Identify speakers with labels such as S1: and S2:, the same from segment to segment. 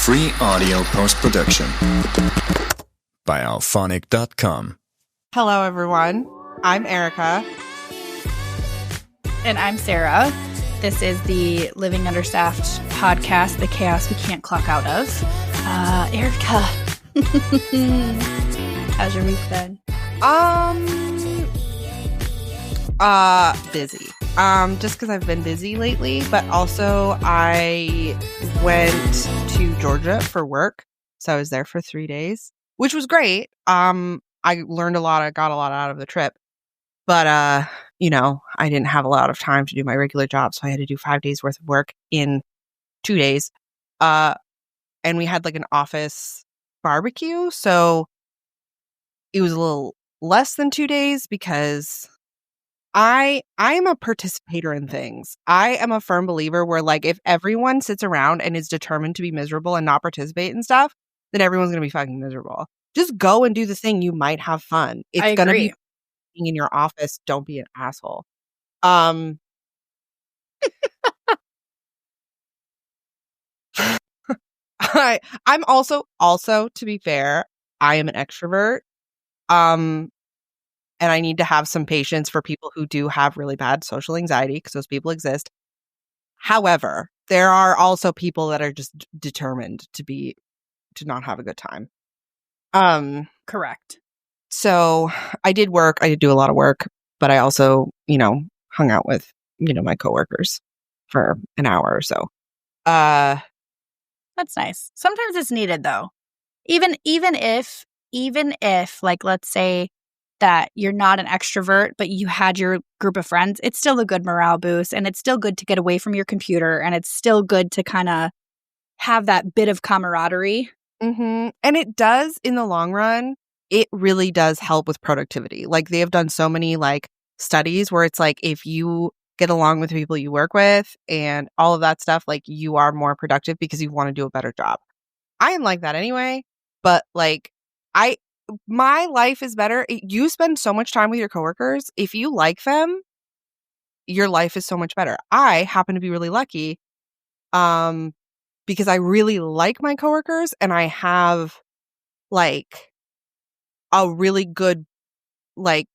S1: Free audio post-production by alphonic.com.
S2: Hello, everyone. I'm Erika.
S3: And I'm Sarah. This is the Living Understaffed podcast, the chaos we can't clock out of. Erika, how's your week been?
S2: Busy. Just because I've been busy lately, but also I went to Georgia for work. So I was there for 3 days, which was great. I learned a lot. I got a lot out of the trip, but, I didn't have a lot of time to do my regular job. So I had to do 5 days worth of work in 2 days. And we had like an office barbecue. So it was a little less than 2 days because I'm a participator in things. I am a firm believer where, like, if everyone sits around and is determined to be miserable and not participate in stuff, then everyone's going to be fucking miserable. Just go and do the thing. You might have fun. It's going to be in your office. Don't be an asshole. I'm also, to be fair, I am an extrovert. And I need to have some patience for people who do have really bad social anxiety because those people exist. However, there are also people that are just determined to not have a good time.
S3: Correct.
S2: So I did work. I did do a lot of work, but I also, hung out with, my coworkers for an hour or so.
S3: That's nice. Sometimes it's needed though. Even if like, let's say that you're not an extrovert, but you had your group of friends, it's still a good morale boost, and it's still good to get away from your computer, and it's still good to kind of have that bit of camaraderie.
S2: Mm-hmm. And it does, in the long run, it really does help with productivity. Like, they have done so many like studies where it's like, if you get along with the people you work with and all of that stuff, like, you are more productive because you want to do a better job. I am like that anyway, but like, my life is better. You spend so much time with your coworkers. If you like them, your life is so much better. I happen to be really lucky because I really like my coworkers, and I have like a really good like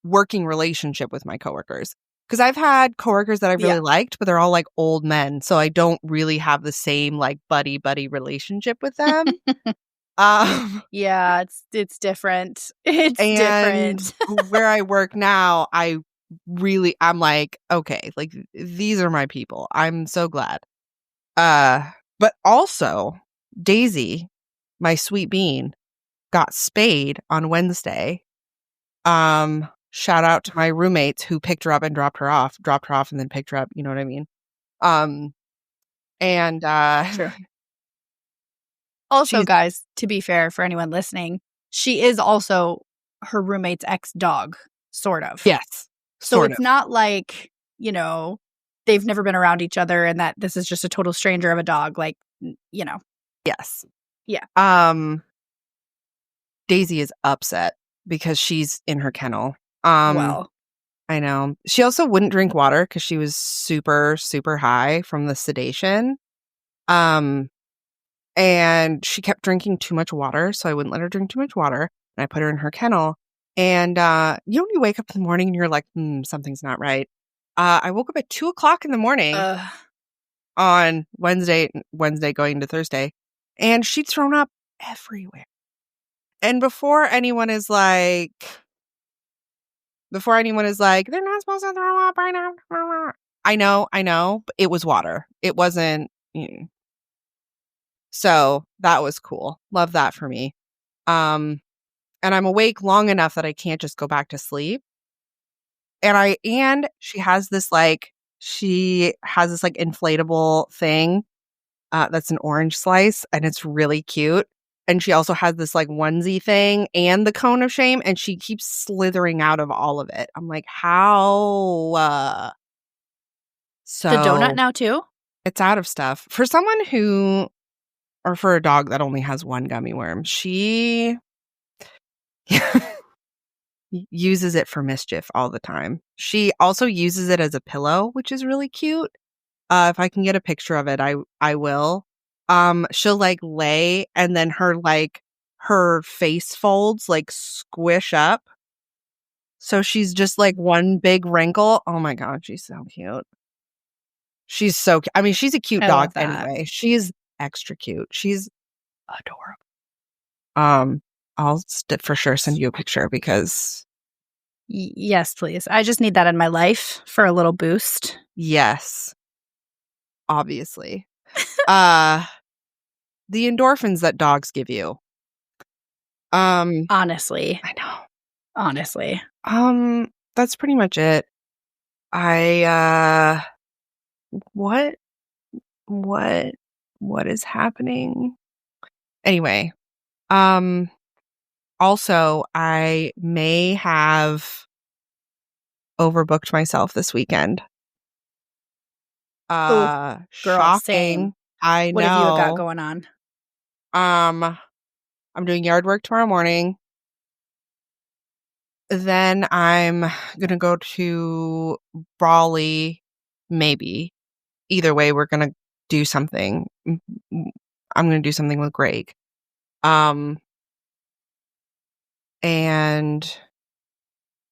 S2: working relationship with my coworkers. Because I've had coworkers that I really liked, but they're all like old men. So I don't really have the same like buddy relationship with them.
S3: Yeah, it's different. It's different.
S2: Where I work now, I'm like, okay, like, these are my people. I'm so glad. But also, Daisy, my sweet bean, got spayed on Wednesday. Shout out to my roommates who picked her up and dropped her off and then picked her up. You know what I mean?
S3: Sure. Also, guys, to be fair, for anyone listening, she is also her roommate's ex-dog, sort of.
S2: Yes.
S3: So it's not like, they've never been around each other and that this is just a total stranger of a dog. Like,
S2: Yes.
S3: Yeah.
S2: Daisy is upset because she's in her kennel.
S3: Well,
S2: I know. She also wouldn't drink water because she was super, super high from the sedation. And she kept drinking too much water, so I wouldn't let her drink too much water. And I put her in her kennel. And when you wake up in the morning and you're like, something's not right. I woke up at 2:00 in the morning on Wednesday going to Thursday, and she'd thrown up everywhere. And before anyone is like, they're not supposed to throw up right now. I know, but it was water. It wasn't. So that was cool. Love that for me. And I'm awake long enough that I can't just go back to sleep. And she has this inflatable thing that's an orange slice, and it's really cute. And she also has this like onesie thing and the cone of shame, and she keeps slithering out of all of it. I'm like, how? So
S3: the donut now too?
S2: It's out of stuff. For someone who, or for a dog that only has one gummy worm, she uses it for mischief all the time. She also uses it as a pillow, which is really cute. If I can get a picture of it, I will. she'll like lay and then her face folds like squish up. So she's just like one big wrinkle. Oh my God, she's so cute. She's so cute. I mean, she's a cute
S3: I
S2: dog
S3: love that.
S2: anyway. She's extra cute. She's adorable. I'll for sure send you a picture because
S3: Yes, please. I just need that in my life for a little boost.
S2: yes, obviously. The endorphins that dogs give you.
S3: Honestly.
S2: I know.
S3: Honestly.
S2: That's pretty much it. What is happening? Anyway, also I may have overbooked myself this weekend.
S3: Girl,
S2: Shocking.
S3: same.
S2: I
S3: What
S2: know.
S3: have you got going on?
S2: I'm doing yard work tomorrow morning. Then I'm gonna go to Raleigh, maybe. Either way, we're gonna do something. I'm gonna do something with Greg. And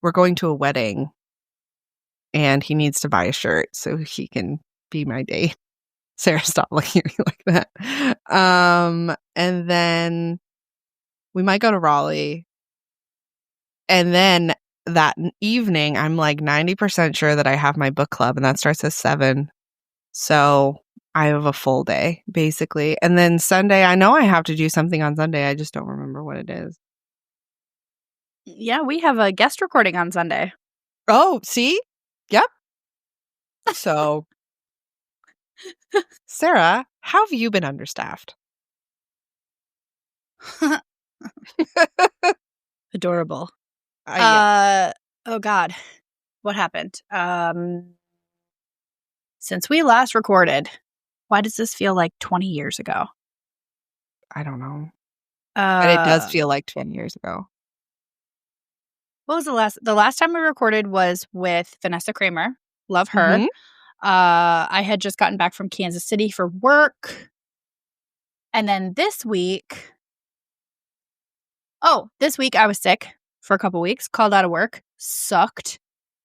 S2: we're going to a wedding, and he needs to buy a shirt so he can be my date. Sarah, stop looking at me like that. And then we might go to Raleigh. And then that evening, I'm like 90% sure that I have my book club, and that starts at 7. So I have a full day, basically. And then Sunday, I know I have to do something on Sunday. I just don't remember what it is.
S3: Yeah, we have a guest recording on Sunday.
S2: Oh, see? Yep. So, Sarah, how have you been understaffed?
S3: Adorable.
S2: Yeah.
S3: Oh God. What happened? Since we last recorded, why does this feel like 20 years ago?
S2: I don't know. But it does feel like 20 years ago.
S3: What was the last time we recorded was with Vanessa Kramer. Love her.
S2: Mhm.
S3: I had just gotten back from Kansas City for work. And then this week I was sick for a couple weeks, called out of work, sucked.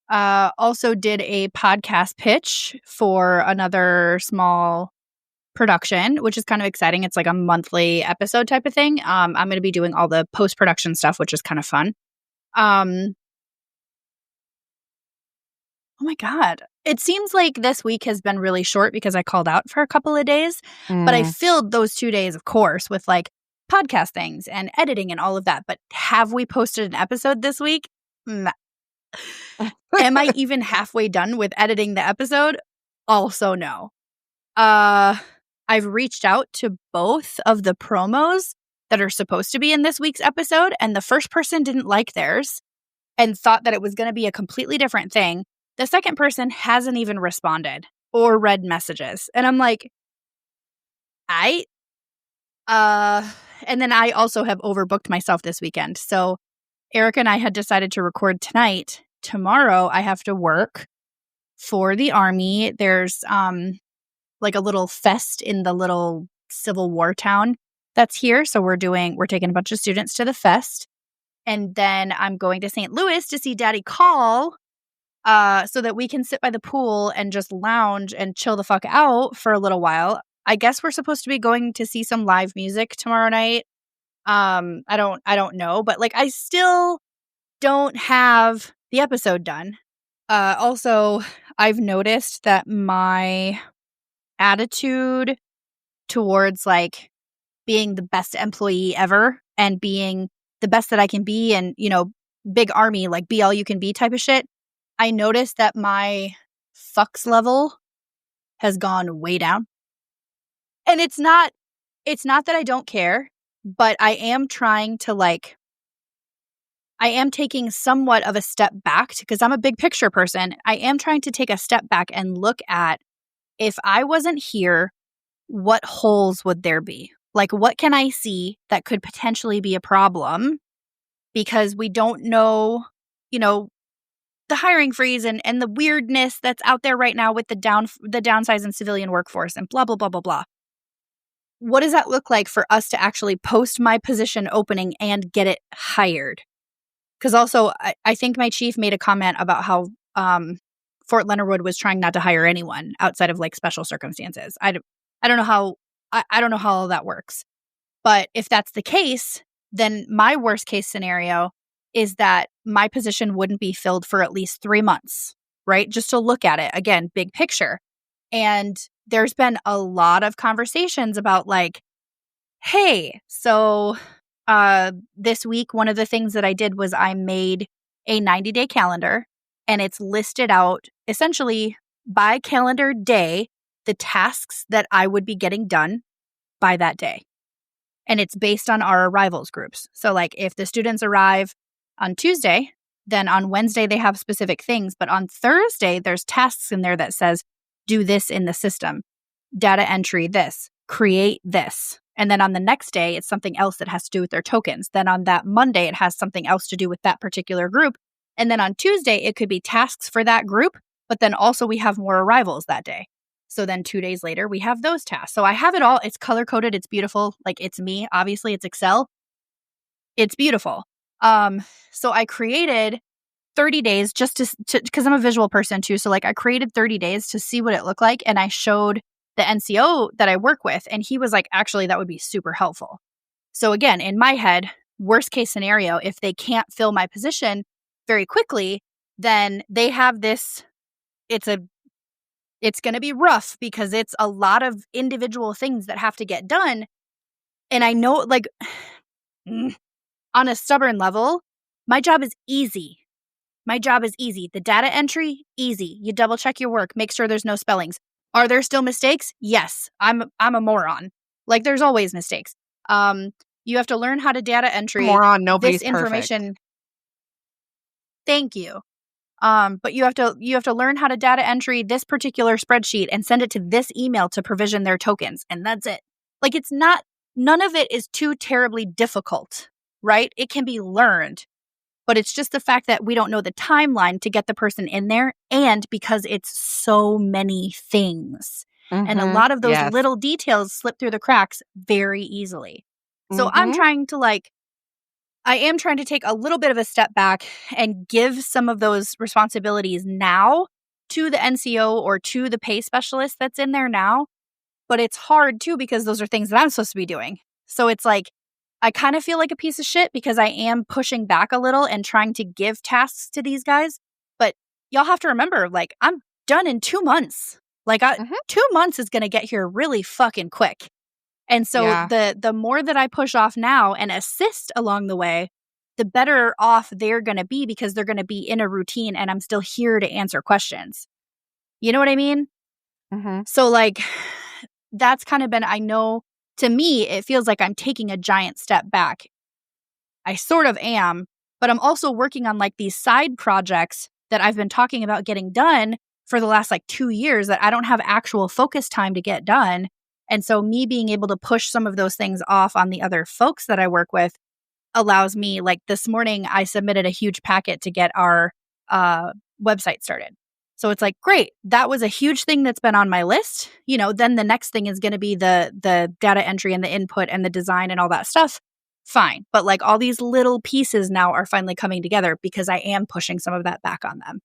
S3: Also did a podcast pitch for another small production, which is kind of exciting. It's like a monthly episode type of thing. I'm going to be doing all the post-production stuff, which is kind of fun. Oh my God. It seems like this week has been really short because I called out for a couple of days, but I filled those 2 days, of course, with like podcast things and editing and all of that. But have we posted an episode this week? Am I even halfway done with editing the episode? Also, no. I've reached out to both of the promos that are supposed to be in this week's episode, and the first person didn't like theirs and thought that it was going to be a completely different thing. The second person hasn't even responded or read messages. And I'm like, and then I also have overbooked myself this weekend. So Erika and I had decided to record tonight. Tomorrow I have to work for the Army. There's like a little fest in the little Civil War town that's here. So we're taking a bunch of students to the fest. And then I'm going to St. Louis to see Daddy Call so that we can sit by the pool and just lounge and chill the fuck out for a little while. I guess we're supposed to be going to see some live music tomorrow night. I don't know, but like I still don't have the episode done. Also, I've noticed that my attitude towards like being the best employee ever and being the best that I can be and, big Army, like be all you can be type of shit. I noticed that my fucks level has gone way down. And it's not that I don't care, but I am trying to I am taking somewhat of a step back because I'm a big picture person. I am trying to take a step back and look at if I wasn't here, what holes would there be? Like, what can I see that could potentially be a problem? Because we don't know, the hiring freeze and the weirdness that's out there right now with the downsize in civilian workforce and blah, blah, blah, blah, blah. what does that look like for us to actually post my position opening and get it hired? Because also, I think my chief made a comment about how Fort Leonard Wood was trying not to hire anyone outside of like special circumstances. I don't know how I don't know how all that works. But if that's the case, then my worst case scenario is that my position wouldn't be filled for at least 3 months, right? Just to look at it again, big picture. And there's been a lot of conversations about like, hey, so this week, one of the things that I did was I made a 90-day calendar, and it's listed out essentially by calendar day, the tasks that I would be getting done by that day. And it's based on our arrivals groups. So like if the students arrive on Tuesday, then on Wednesday they have specific things. But on Thursday, there's tasks in there that says, do this in the system, data entry this, create this. And then on the next day, it's something else that has to do with their tokens. Then on that Monday, it has something else to do with that particular group. And then on Tuesday, it could be tasks for that group, but then also we have more arrivals that day. So then 2 days later, we have those tasks. So I have it all. It's color-coded. It's beautiful. Like it's me. Obviously, it's Excel. It's beautiful. So I created 30 days just to because I'm a visual person too. So like I created 30 days to see what it looked like. And I showed the NCO that I work with. And he was like, actually, that would be super helpful. So again, in my head, worst case scenario, if they can't fill my position very quickly, then they have this, it's going to be rough because it's a lot of individual things that have to get done. And I know like on a stubborn level, my job is easy. My job is easy. The data entry, easy. You double check your work, make sure there's no spellings. Are there still mistakes? Yes. I'm a moron. Like there's always mistakes. You have to learn how to data entry.
S2: Moron, nobody's
S3: this information.
S2: perfect.
S3: Thank you. But you have to learn how to data entry this particular spreadsheet and send it to this email to provision their tokens. And that's it. Like it's not, none of it is too terribly difficult, right? It can be learned. But it's just the fact that we don't know the timeline to get the person in there. And because it's so many things. Mm-hmm. And a lot of those little details slip through the cracks very easily. So I am trying to take a little bit of a step back and give some of those responsibilities now to the NCO or to the pay specialist that's in there now. But it's hard too because those are things that I'm supposed to be doing. So it's like, I kind of feel like a piece of shit because I am pushing back a little and trying to give tasks to these guys. But y'all have to remember, like, I'm done in 2 months. Like, 2 months is going to get here really fucking quick. And so the more that I push off now and assist along the way, the better off they're going to be because they're going to be in a routine and I'm still here to answer questions. You know what I mean? Mm-hmm. So, like, that's kind of been, I know, to me, it feels like I'm taking a giant step back. I sort of am, but I'm also working on like these side projects that I've been talking about getting done for the last like 2 years that I don't have actual focus time to get done. And so me being able to push some of those things off on the other folks that I work with allows me, like this morning, I submitted a huge packet to get our website started. So it's like, great, that was a huge thing that's been on my list. You know, then the next thing is going to be the data entry and the input and the design and all that stuff. Fine. But like all these little pieces now are finally coming together because I am pushing some of that back on them.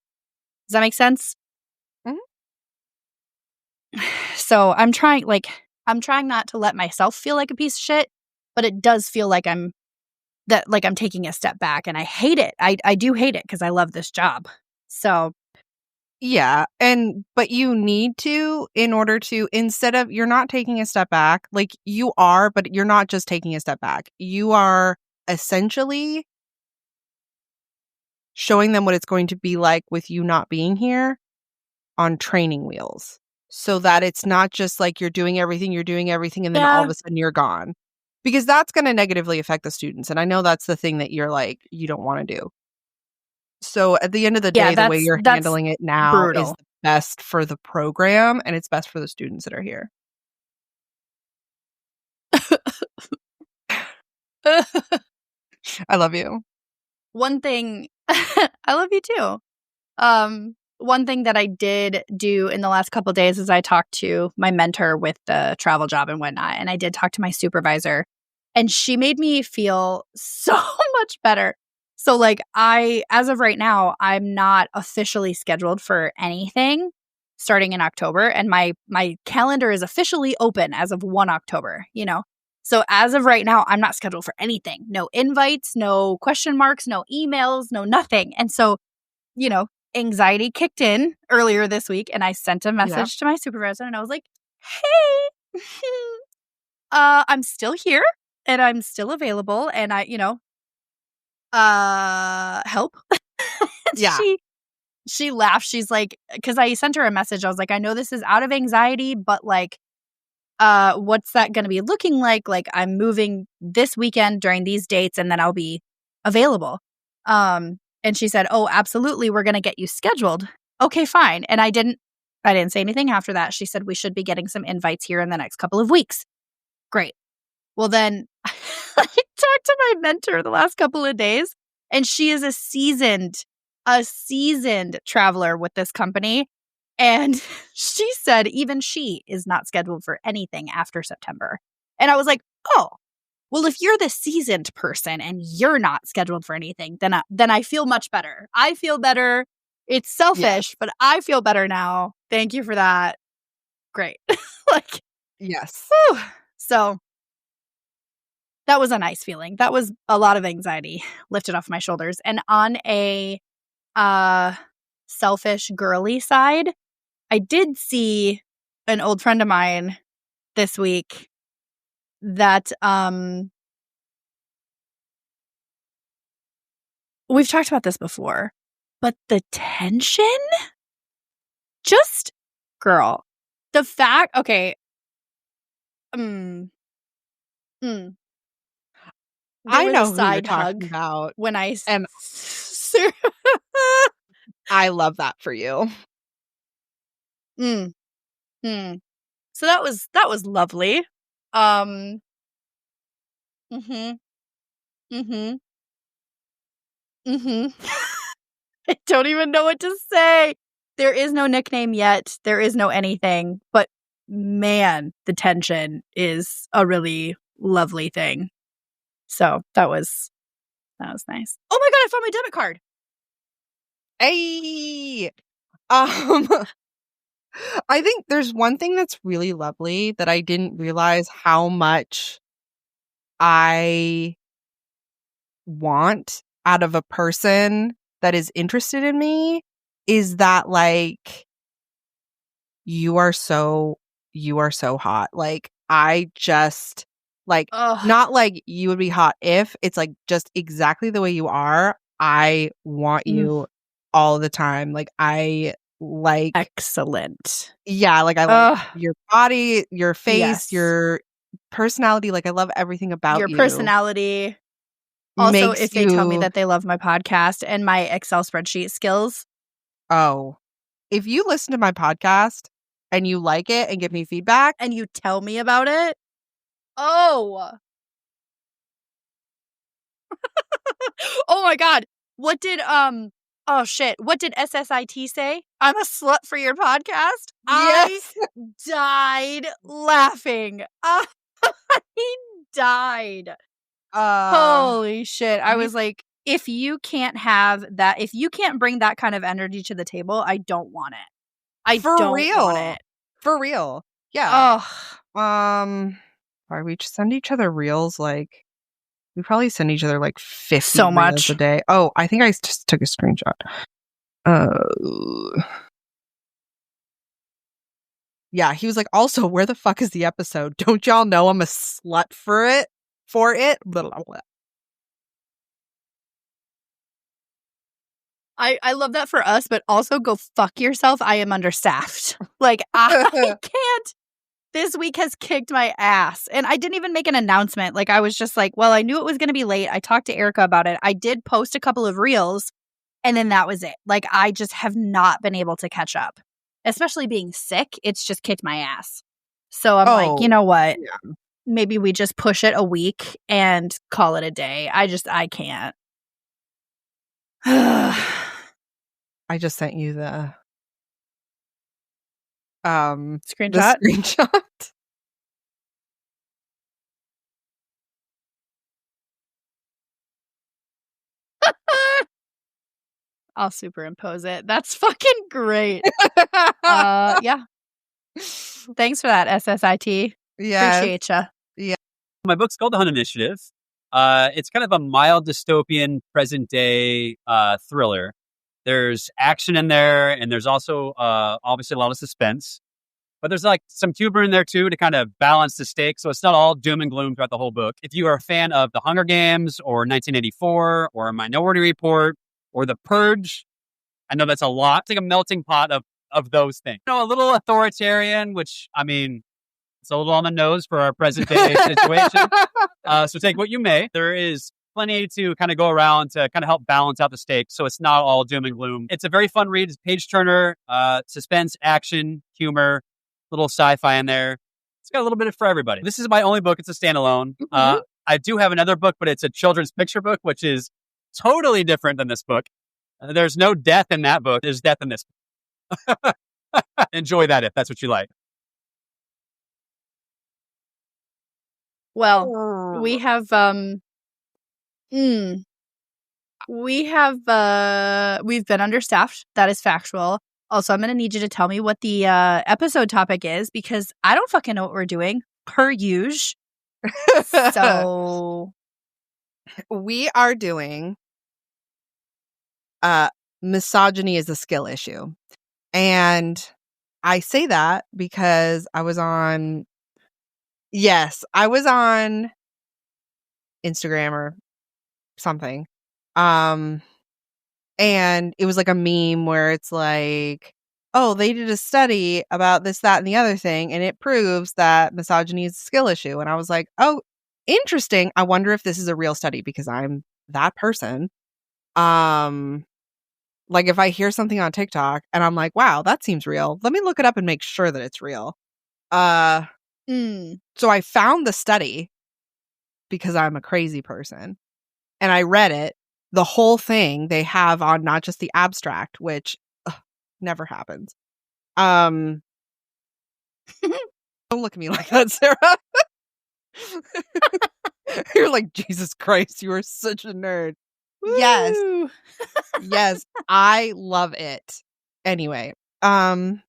S3: Does that make sense? Mm-hmm. So I'm trying not to let myself feel like a piece of shit, but it does feel like I'm taking a step back and I hate it. I do hate it because I love this job. So
S2: yeah, but you need to, in order to, instead of, you're not taking a step back, like you are, but you're not just taking a step back. You are essentially showing them what it's going to be like with you not being here on training wheels. So that it's not just like you're doing everything, and then all of a sudden you're gone. Because that's going to negatively affect the students. And I know that's the thing that you're like, you don't want to do. So at the end of the day, the way you're handling it now brutal. Is the best for the program and it's best for the students that are here. I love you.
S3: One thing, I love you too. one thing that I did do in the last couple of days is I talked to my mentor with the travel job and whatnot. And I did talk to my supervisor, and she made me feel so much better. So like as of right now, I'm not officially scheduled for anything starting in October. And my calendar is officially open as of 1 October, you know? So as of right now, I'm not scheduled for anything. No invites, no question marks, no emails, no nothing. And so, you know, anxiety kicked in earlier this week, and I sent a message to my supervisor, and I was like, hey, I'm still here and I'm still available, and I, you know, help.
S2: Yeah.
S3: She laughed. She's like, because I sent her a message. I was like, I know this is out of anxiety, but like, what's that going to be looking like? Like, I'm moving this weekend during these dates, and then I'll be available. And she said, oh, absolutely, we're going to get you scheduled. Okay, fine. And I didn't say anything after that. She said we should be getting some invites here in the next couple of weeks. Great. Well, then I talked to my mentor the last couple of days, and she is a seasoned traveler with this company. And she said even she is not scheduled for anything after September. And I was like, oh, well, if you're the seasoned person and you're not scheduled for anything, then I feel much better. I feel better. It's selfish, but I feel better now. Thank you for that. Great. Like,
S2: yes.
S3: Whew. So that was a nice feeling. That was a lot of anxiety lifted off my shoulders. And on a selfish, girly side, I did see an old friend of mine this week that we've talked about this before, but the tension, just girl, the fact, okay,
S2: I know who you're talking about
S3: when I
S2: and I love that for you.
S3: So that was lovely. I don't even know what to say. There is no nickname yet. There is no anything. But man, the tension is a really lovely thing. So that was nice. Oh my God, I found my debit card.
S2: Hey. I think there's one thing that's really lovely that I didn't realize how much I want out of a person that is interested in me is that like you are so hot. Like I just like not like you would be hot if, it's like just exactly the way you are. I want you all the time. Like I like
S3: excellent.
S2: Yeah, like I like your body, your face, your personality. Like I love everything about
S3: your
S2: you.
S3: Personality. Also, if they tell me that they love my podcast and my Excel spreadsheet skills.
S2: Oh, if you listen to my podcast and you like it and give me feedback
S3: and you tell me about it. Oh. Oh my God. What did oh shit. What did SSIT say? I'm a slut for your podcast.
S2: Yes.
S3: I died laughing. I died. Holy shit. I was like, if you can't have that, if you can't bring that kind of energy to the table, I don't want it. I don't want it.
S2: For real. Yeah.
S3: Oh.
S2: Are we send each other reels? Like we probably send each other like 50
S3: so much
S2: a day. Oh, I think I just took a screenshot. Yeah, he was like, also, where the fuck is the episode? Don't y'all know I'm a slut for it? Blah, blah, blah.
S3: I love that for us, but also go fuck yourself. I am understaffed. Like, I can't. This week has kicked my ass. And I didn't even make an announcement. Like, I was just like, well, I knew it was going to be late. I talked to Erika about it. I did post a couple of reels, and then that was it. Like, I just have not been able to catch up. Especially being sick, it's just kicked my ass. So I'm like, you know what? Yeah. Maybe we just push it a week and call it a day. I can't.
S2: I just sent you the
S3: Screenshot.
S2: The screenshot.
S3: I'll superimpose it. That's fucking great. Yeah. Thanks for that, SSIT.
S2: Yeah.
S3: Appreciate ya.
S4: My book's called The Hunt Initiative. It's kind of a mild dystopian present day thriller. There's action in there, and there's also obviously a lot of suspense. But there's like some humor in there too to kind of balance the stakes. So it's not all doom and gloom throughout the whole book. If you are a fan of The Hunger Games or 1984 or Minority Report or The Purge, I know that's a lot. It's like a melting pot of those things. You know, a little authoritarian, which, I mean, it's a little on the nose for our present day situation. So take what you may. There is plenty to kind of go around to kind of help balance out the stakes. So it's not all doom and gloom. It's a very fun read. It's page turner, suspense, action, humor, little sci-fi in there. It's got a little bit for everybody. This is my only book. It's a standalone.
S2: Mm-hmm.
S4: I do have another book, but it's a children's picture book, which is totally different than this book. There's no death in that book. There's death in this book. Enjoy that if that's what you like.
S3: Well, we have we've been understaffed. That is factual. Also, I'm going to need you to tell me what the episode topic is because I don't fucking know what we're doing per usual. So
S2: we are doing misogyny is a skill issue. And I say that because I was on Instagram or something. And it was like a meme where it's like, oh, they did a study about this, that, and the other thing, and it proves that misogyny is a skill issue. And I was like, oh, interesting. I wonder if this is a real study because I'm that person. Like if I hear something on TikTok and I'm like, wow, that seems real. Let me look it up and make sure that it's real. So I found the study because I'm a crazy person and I read it, the whole thing they have on not just the abstract, which never happens. Don't look at me like that, Sarah. You're like, Jesus Christ, you are such a nerd.
S3: woo!
S2: Yes. Yes, I love it. Anyway, the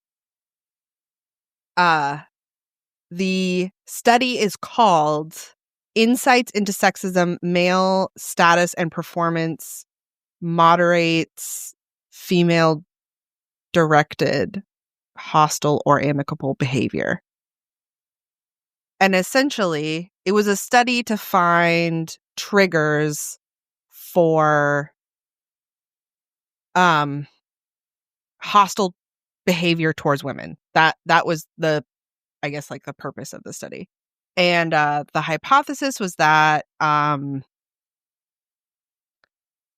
S2: study is called Insights into Sexism, Male Status and Performance Moderates Female Directed Hostile or Amicable Behavior. And essentially, it was a study to find triggers for hostile behavior towards women. That was the, I guess, like the purpose of the study. And the hypothesis was that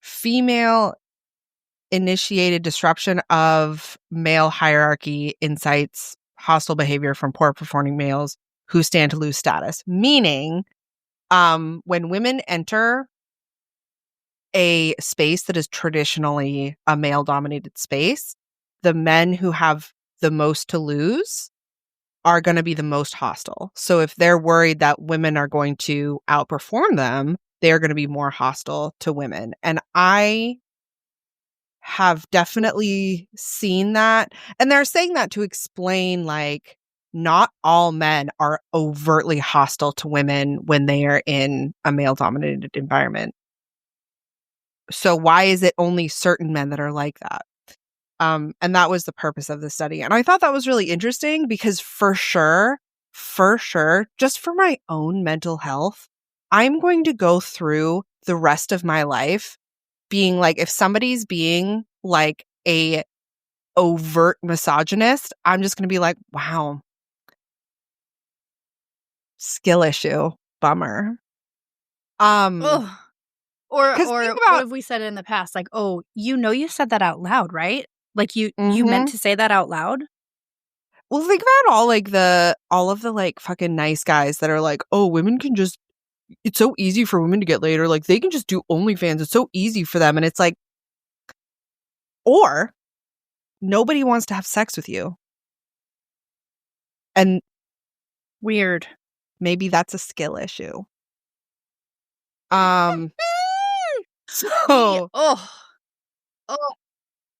S2: female initiated disruption of male hierarchy incites hostile behavior from poor performing males who stand to lose status. Meaning, when women enter a space that is traditionally a male-dominated space, the men who have the most to lose are going to be the most hostile. So if they're worried that women are going to outperform them, they're going to be more hostile to women. And I have definitely seen that. And they're saying that to explain, like, not all men are overtly hostile to women when they are in a male-dominated environment. So why is it only certain men that are like that? And that was the purpose of the study. And I thought that was really interesting because for sure, just for my own mental health, I'm going to go through the rest of my life being like, if somebody's being like a overt misogynist, I'm just going to be like, wow, skill issue, bummer.
S3: Ugh. Or
S2: think
S3: what have we said in the past? Like, oh, you said that out loud, right? Like you meant to say that out loud?
S2: Well, think about all of the like fucking nice guys that are like, oh, women can just, it's so easy for women to get laid, or like they can just do OnlyFans. It's so easy for them. And it's like, or nobody wants to have sex with you. And
S3: Weird.
S2: maybe that's a skill issue. So
S3: Oh.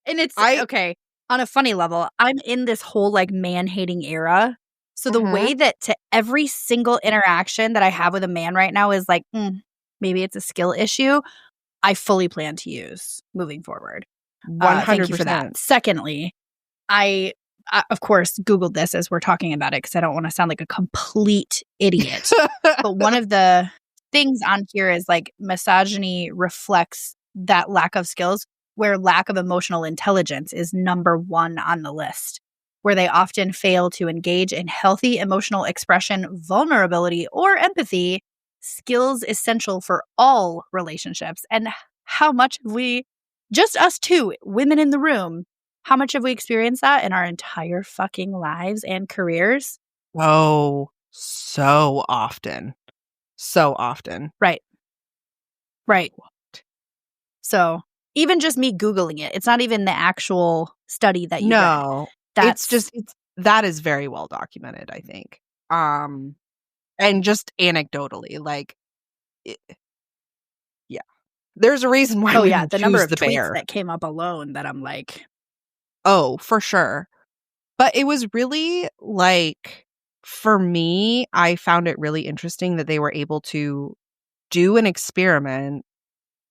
S3: And it's okay. On a funny level, I'm in this whole like man-hating era. So the way that to every single interaction that I have with a man right now is like, maybe it's a skill issue. I fully plan to use moving forward.
S2: 100%.
S3: Thank you for that. Secondly, I of course Googled this as we're talking about it because I don't want to sound like a complete idiot. But one of the things on here is like misogyny reflects that lack of skills, where lack of emotional intelligence is number 1 on the list, where they often fail to engage in healthy emotional expression, vulnerability, or empathy, skills essential for all relationships. And how much have we, just us two, women in the room, how much have we experienced that in our entire fucking lives and careers?
S2: Oh, so often. So often.
S3: Right. So even just me Googling it, it's not even the actual study that you read.
S2: That is very well documented, I think. And just anecdotally, like, yeah, there's a reason why we
S3: the number of
S2: the
S3: tweets
S2: bear
S3: that came up alone that I'm like,
S2: oh, for sure. But it was really like, for me, I found it really interesting that they were able to do an experiment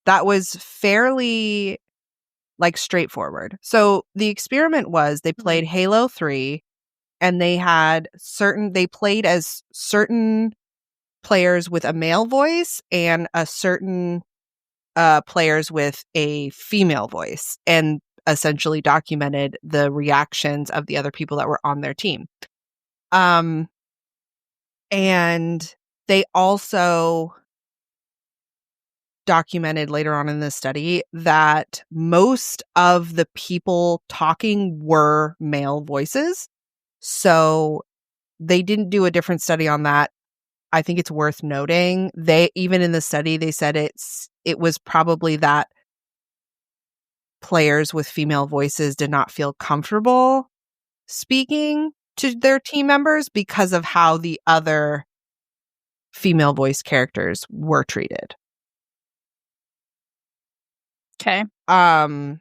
S2: that was fairly like straightforward. So the experiment was they played Halo 3 and they played as certain players with a male voice and a certain players with a female voice, and essentially documented the reactions of the other people that were on their team. And they also documented later on in the study that most of the people talking were male voices. So they didn't do a different study on that. I think it's worth noting. Even in the study, they said it was probably that players with female voices did not feel comfortable speaking to their team members because of how the other female voice characters were treated.
S3: okay.
S2: And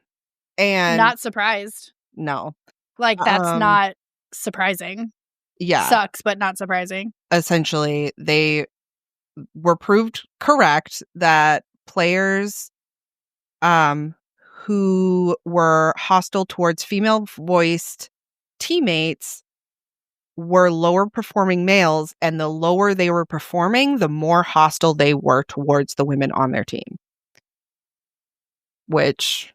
S3: Not surprised.
S2: no.
S3: Like, that's not surprising.
S2: Yeah.
S3: Sucks, but not surprising.
S2: Essentially, they were proved correct that players who were hostile towards female-voiced teammates were lower performing males, and the lower they were performing, the more hostile they were towards the women on their team. Which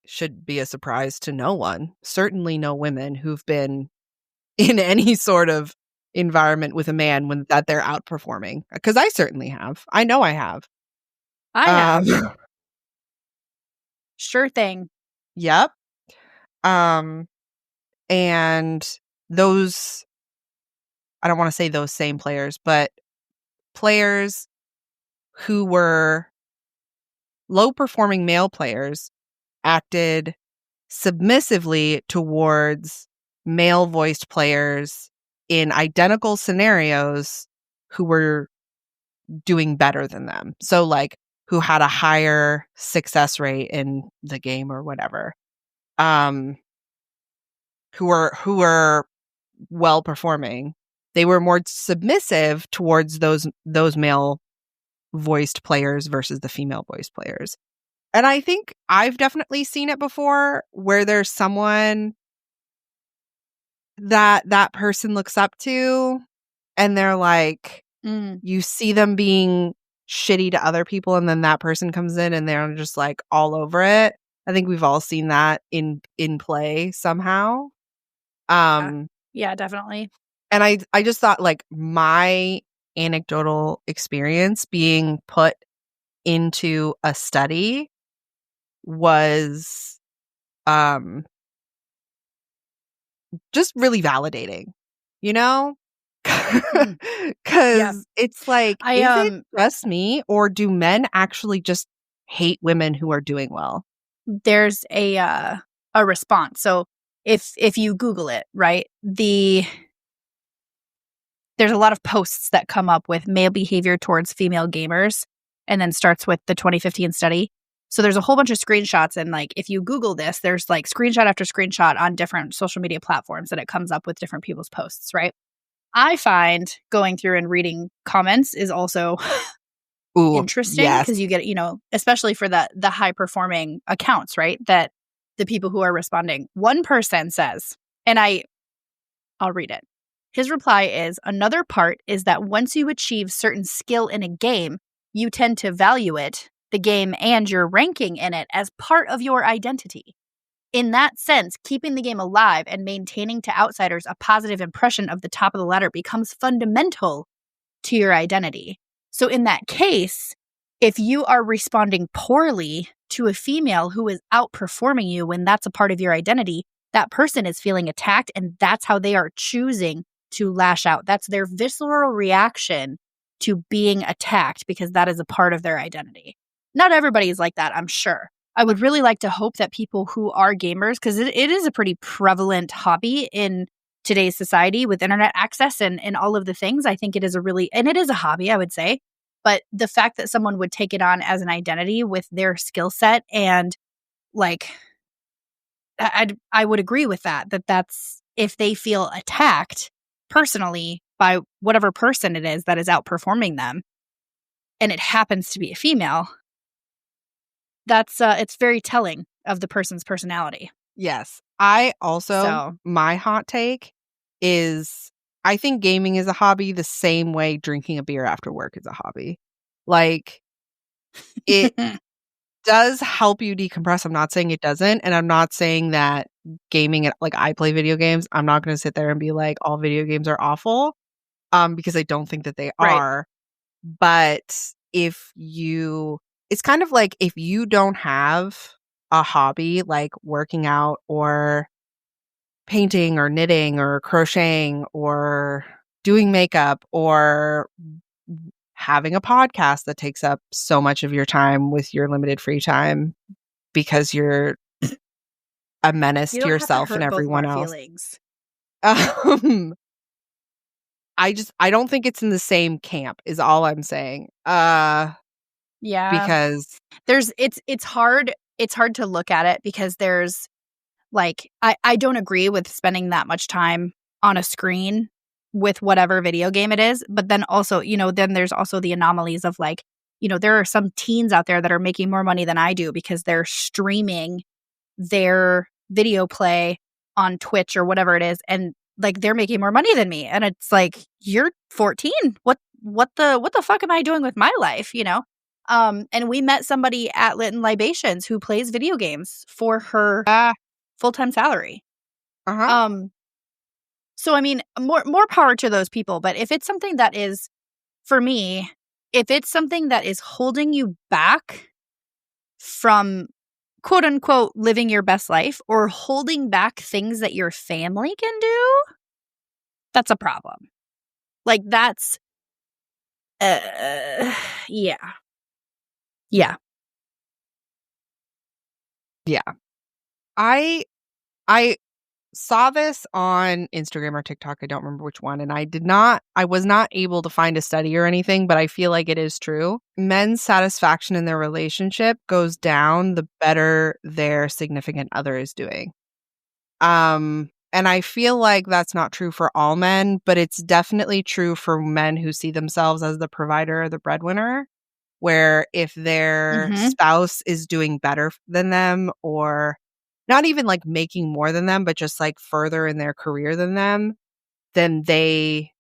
S2: should be a surprise to no one. Certainly no women who've been in any sort of environment with a man that they're outperforming. Because I certainly have. I know I have.
S3: I have. Sure thing.
S2: Yep. And those, I don't want to say those same players, but players who were low-performing male players acted submissively towards male-voiced players in identical scenarios who were doing better than them. So, like, who had a higher success rate in the game or whatever. Who were well performing. They were more submissive towards those male voiced players versus the female voiced players. And I think I've definitely seen it before where there's someone that person looks up to and they're like, you see them being shitty to other people and then that person comes in and they're just like all over it. I think we've all seen that in play somehow.
S3: Yeah, definitely.
S2: And I just thought, like, my anecdotal experience being put into a study was just really validating, you know? Because it's like, is it just me, or do men actually just hate women who are doing well?
S3: There's a response. So if you Google it, right, the there's a lot of posts that come up with male behavior towards female gamers and then starts with the 2015 study. So there's a whole bunch of screenshots, and like if you Google this, there's like screenshot after screenshot on different social media platforms, and it comes up with different people's posts, right? I find going through and reading comments is also interesting because you get, especially for the high performing accounts, right? That the people who are responding. One person says, and I'll read it. His reply is, another part is that once you achieve certain skill in a game, you tend to value it, the game and your ranking in it, as part of your identity. In that sense, keeping the game alive and maintaining to outsiders a positive impression of the top of the ladder becomes fundamental to your identity. So in that case, if you are responding poorly to a female who is outperforming you when that's a part of your identity, that person is feeling attacked, and that's how they are choosing to lash out. That's their visceral reaction to being attacked because that is a part of their identity. Not everybody is like that, I'm sure. I would really like to hope that people who are gamers, because it is a pretty prevalent hobby in today's society with internet access and all of the things. I think it is it is a hobby, I would say. But the fact that someone would take it on as an identity with their skill set and like, I would agree with that's if they feel attacked personally by whatever person it is that is outperforming them, and it happens to be a female, that's it's very telling of the person's personality.
S2: Yes. I also, my hot take is, I think gaming is a hobby the same way drinking a beer after work is a hobby. Like, it does help you decompress. I'm not saying it doesn't. And I'm not saying that gaming, like I play video games. I'm not going to sit there and be like, all video games are awful. Because I don't think that they are. But it's kind of like if you don't have a hobby like working out or painting or knitting or crocheting or doing makeup or having a podcast that takes up so much of your time with your limited free time because you're a menace to yourself and everyone else. I don't think it's in the same camp is all I'm saying. Yeah. Because
S3: it's hard to look at it because there's like I don't agree with spending that much time on a screen with whatever video game it is, but then also, then there's also the anomalies of like, there are some teens out there that are making more money than I do because they're streaming their video play on Twitch or whatever it is, and like they're making more money than me, and it's like, you're 14. What the fuck am I doing with my life? And we met somebody at Lit and Libations who plays video games for her full-time salary. So I mean, more power to those people. But if it's something that is, for me, if it's something that is holding you back from quote unquote living your best life or holding back things that your family can do, that's a problem. Like that's, yeah.
S2: I saw this on Instagram or TikTok. I don't remember which one. And I was not able to find a study or anything, but I feel like it is true. Men's satisfaction in their relationship goes down the better their significant other is doing. And I feel like that's not true for all men, but it's definitely true for men who see themselves as the provider or the breadwinner, where if their spouse is doing better than them or not even like making more than them, but just like further in their career than them, then they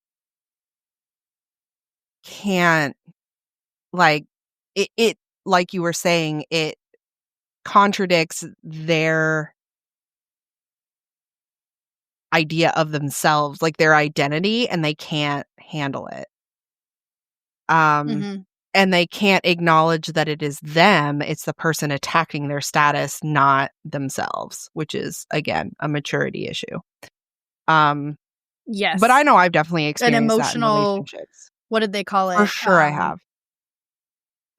S2: can't like it like you were saying, it contradicts their idea of themselves, like their identity, and they can't handle it. And they can't acknowledge that it is them. It's the person attacking their status, not themselves, which is, again, a maturity issue.
S3: Yes.
S2: But I know I've definitely experienced
S3: an emotional,
S2: that in relationships.
S3: What did they call it?
S2: For sure I have.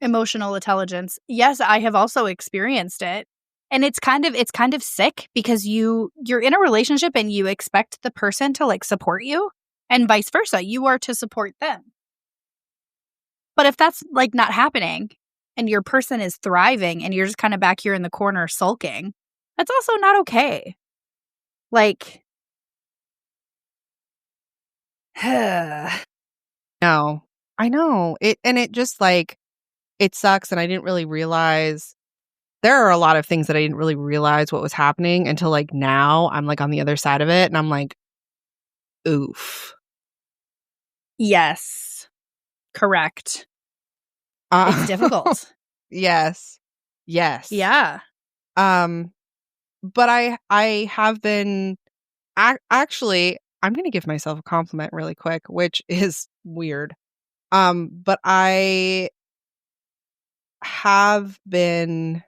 S3: Emotional intelligence. Yes, I have also experienced it. And it's kind of sick because you're in a relationship and you expect the person to like support you and vice versa. You are to support them. But if that's like not happening and your person is thriving and you're just kind of back here in the corner sulking, that's also not okay. Like,
S2: no, I know it. And it just like, it sucks. And I didn't really realize there are a lot of things that I didn't really realize what was happening until like now I'm like on the other side of it. And I'm like, oof.
S3: yes, correct. It's difficult.
S2: Yes.
S3: Yeah.
S2: But I have been actually, I'm going to give myself a compliment really quick, which is weird. But I have been,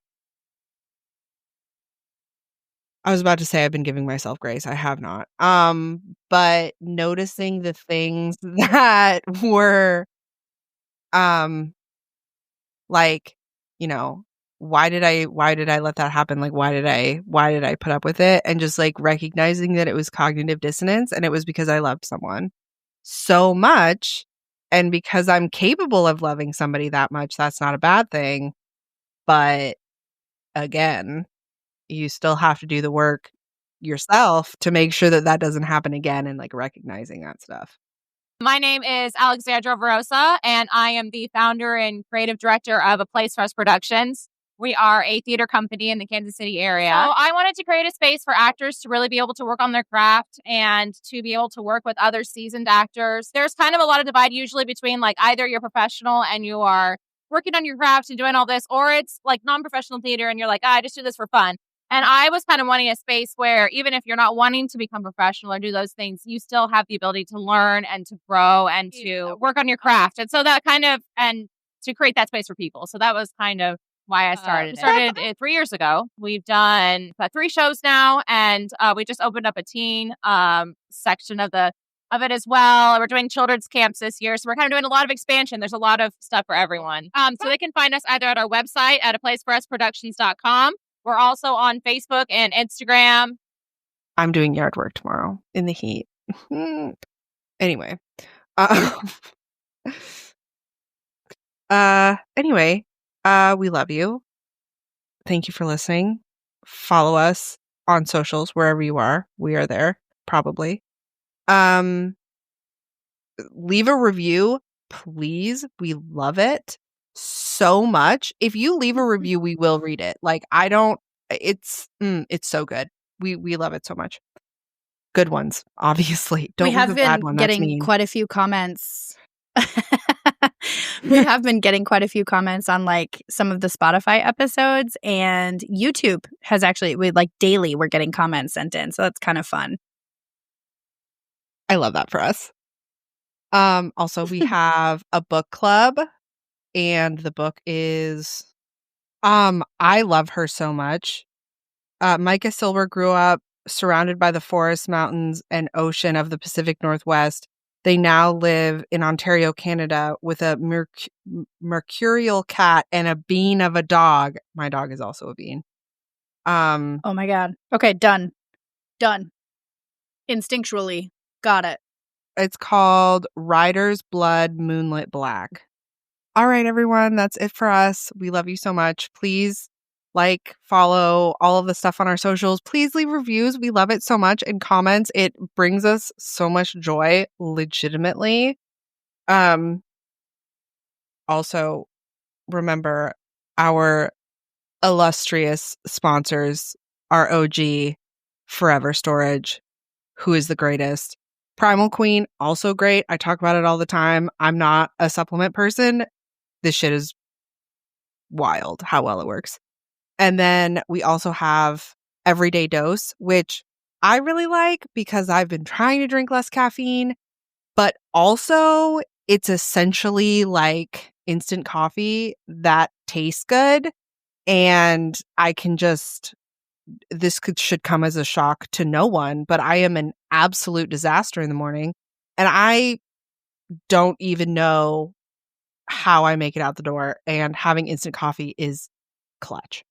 S2: I was about to say I've been giving myself grace. I have not. But noticing the things that were, like, you know, why did I let that happen? Like, why did I put up with it? And just like recognizing that it was cognitive dissonance and it was because I loved someone so much. And because I'm capable of loving somebody that much, that's not a bad thing. But again, you still have to do the work yourself to make sure that that doesn't happen again, and like recognizing that stuff.
S5: My name is Alexandra Rovirosa, and I am the founder and creative director of A Place for Us Productions. We are a theater company in the Kansas City area. So I wanted to create a space for actors to really be able to work on their craft and to be able to work with other seasoned actors. There's kind of a lot of divide usually between like either you're professional and you are working on your craft and doing all this, or it's like non-professional theater and you're like, I just do this for fun. And I was kind of wanting a space where even if you're not wanting to become professional or do those things, you still have the ability to learn and to grow and to work on your craft. And so that kind of, and to create that space for people. So that was kind of why I started. We started it 3 years ago. We've done 3 shows now, and we just opened up a teen section of it as well. We're doing children's camps this year. So we're kind of doing a lot of expansion. There's a lot of stuff for everyone. So they can find us either at our website at aplaceforusproductions.com. We're also on Facebook and Instagram.
S2: I'm doing yard work tomorrow in the heat. Anyway. Anyway, we love you. Thank you for listening. Follow us on socials wherever you are. We are there, probably. Leave a review, please. We love it so much. If you leave a review, we will read it. Like, it's so good. We love it so much. Good ones, obviously. Don't
S3: we have
S2: leave a bad
S3: been
S2: one.
S3: getting quite a few comments. We have been getting quite a few comments on like some of the Spotify episodes, and YouTube has actually, daily we're getting comments sent in. So that's kind of fun.
S2: I love that for us. Also, we have a book club. And the book is, I love her so much. Micah Silver grew up surrounded by the forests, mountains, and ocean of the Pacific Northwest. They now live in Ontario, Canada, with a mercurial cat and a bean of a dog. My dog is also a bean.
S3: Oh my God. Okay, done. Instinctually. Got it.
S2: It's called Rider's Blood, Moonlit Black. All right, everyone, that's it for us. We love you so much. Please follow all of the stuff on our socials. Please leave reviews. We love it so much. And comments. It brings us so much joy, legitimately. Also, remember our illustrious sponsors, our OG, Forever Storage, who is the greatest. Primal Queen, also great. I talk about it all the time. I'm not a supplement person. This shit is wild how well it works. And then we also have Everyday Dose, which I really like because I've been trying to drink less caffeine, but also it's essentially like instant coffee that tastes good. And I can should come as a shock to no one, but I am an absolute disaster in the morning. And I don't even know how I make it out the door, and having instant coffee is clutch.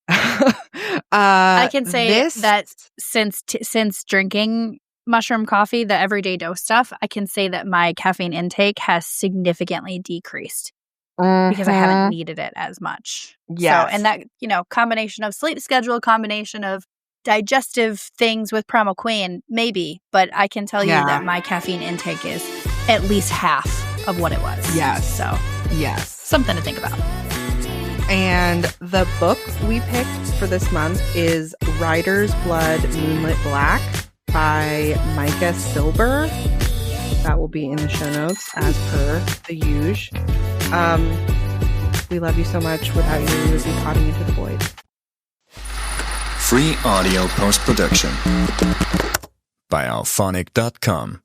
S3: I can say that since drinking mushroom coffee, the everyday dose stuff, I can say that my caffeine intake has significantly decreased because I haven't needed it as much.
S2: Yes.
S3: So, and that, combination of sleep schedule, combination of digestive things with Primal Queen, maybe, but I can tell you that my caffeine intake is at least half of what it was.
S2: Yes.
S3: So,
S2: yes.
S3: Something to think about.
S2: And the book we picked for this month is Rider's Blood Moonlit Black by Micah Silber. That will be in the show notes as per the usual. We love you so much. Without you, we would be potting into the void.
S1: Free audio post-production by alphonic.com.